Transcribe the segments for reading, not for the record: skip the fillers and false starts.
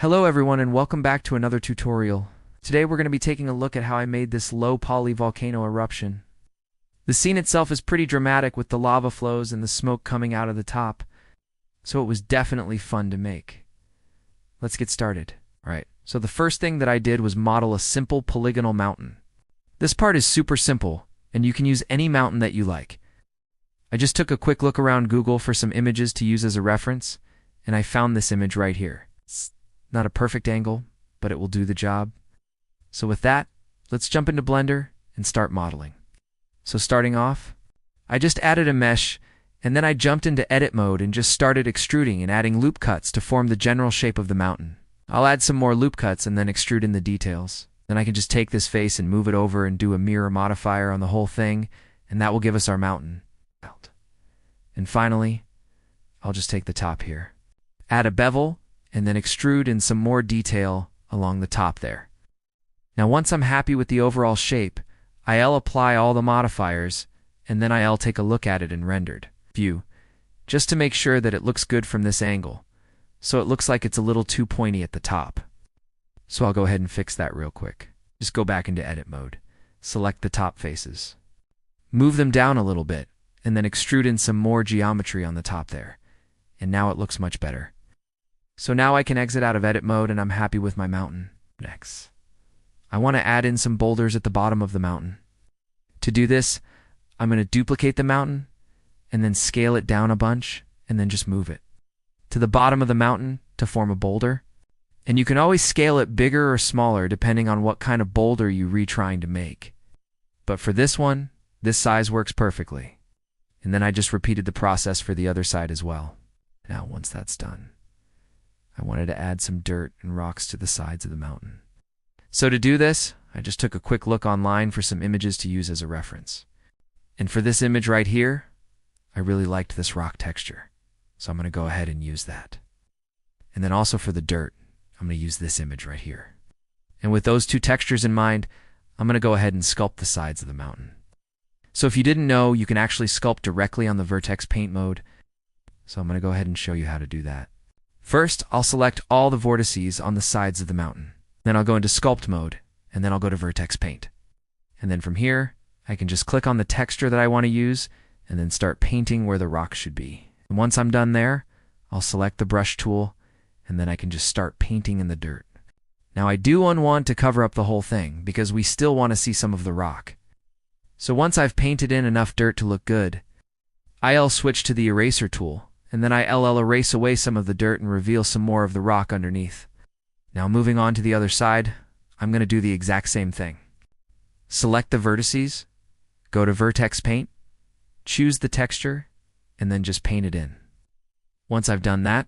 Hello everyone and welcome back to another tutorial. Today we're going to be taking a look at how I made this low poly volcano eruption. The scene itself is pretty dramatic with the lava flows and the smoke coming out of the top, so it was definitely fun to make. Let's get started. Alright, so the first thing that I did was model a simple polygonal mountain. This part is super simple, and you can use any mountain that you like. I just took a quick look around Google for some images to use as a reference, and I found this image right here. It's not a perfect angle, but it will do the job. So with that, let's jump into Blender and start modeling. So starting off, I just added a mesh, and then I jumped into edit mode and just started extruding and adding loop cuts to form the general shape of the mountain. I'll add some more loop cuts and then extrude in the details. Then I can just take this face and move it over and do a mirror modifier on the whole thing, and that will give us our mountain. And finally, I'll just take the top here. Add a bevel, and then extrude in some more detail along the top there. Now once I'm happy with the overall shape, I'll apply all the modifiers, and then I'll take a look at it in rendered view, just to make sure that it looks good from this angle, so it looks like it's a little too pointy at the top. So I'll go ahead and fix that real quick. Just go back into edit mode, select the top faces, move them down a little bit, and then extrude in some more geometry on the top there. And now it looks much better. So now I can exit out of edit mode and I'm happy with my mountain. Next, I want to add in some boulders at the bottom of the mountain. To do this, I'm going to duplicate the mountain and then scale it down a bunch and then just move it to the bottom of the mountain to form a boulder. And you can always scale it bigger or smaller depending on what kind of boulder you're trying to make. But for this one, this size works perfectly. And then I just repeated the process for the other side as well. Now once that's done, I wanted to add some dirt and rocks to the sides of the mountain. So to do this, I just took a quick look online for some images to use as a reference. And for this image right here, I really liked this rock texture. So I'm going to go ahead and use that. And then also for the dirt, I'm going to use this image right here. And with those two textures in mind, I'm going to go ahead and sculpt the sides of the mountain. So if you didn't know, you can actually sculpt directly on the vertex paint mode. So I'm going to go ahead and show you how to do that. First, I'll select all the vortices on the sides of the mountain. Then I'll go into sculpt mode, and then I'll go to vertex paint. And then from here, I can just click on the texture that I want to use, and then start painting where the rock should be. And once I'm done there, I'll select the brush tool, and then I can just start painting in the dirt. Now I do want to cover up the whole thing, because we still want to see some of the rock. So once I've painted in enough dirt to look good, I'll switch to the eraser tool, and then I'll erase away some of the dirt and reveal some more of the rock underneath. Now moving on to the other side, I'm going to do the exact same thing. Select the vertices, go to vertex paint, choose the texture, and then just paint it in. Once I've done that,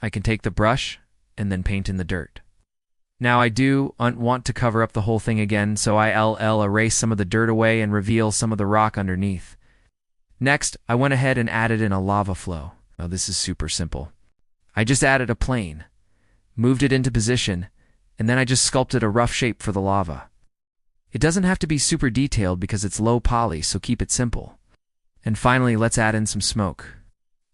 I can take the brush and then paint in the dirt. Now I do want to cover up the whole thing again, so I'll erase some of the dirt away and reveal some of the rock underneath. Next, I went ahead and added in a lava flow. Now this is super simple. I just added a plane, moved it into position, and then I just sculpted a rough shape for the lava. It doesn't have to be super detailed because it's low poly, so keep it simple. And finally, let's add in some smoke.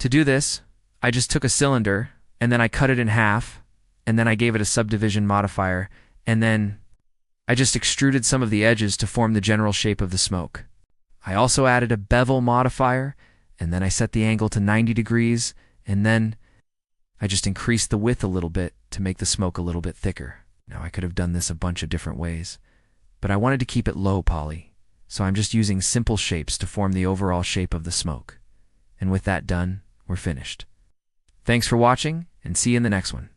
To do this, I just took a cylinder, and then I cut it in half, and then I gave it a subdivision modifier, and then I just extruded some of the edges to form the general shape of the smoke. I also added a bevel modifier, and then I set the angle to 90 degrees, and then I just increased the width a little bit to make the smoke a little bit thicker. Now I could have done this a bunch of different ways, but I wanted to keep it low poly, so I'm just using simple shapes to form the overall shape of the smoke. And with that done, we're finished. Thanks for watching, and see you in the next one.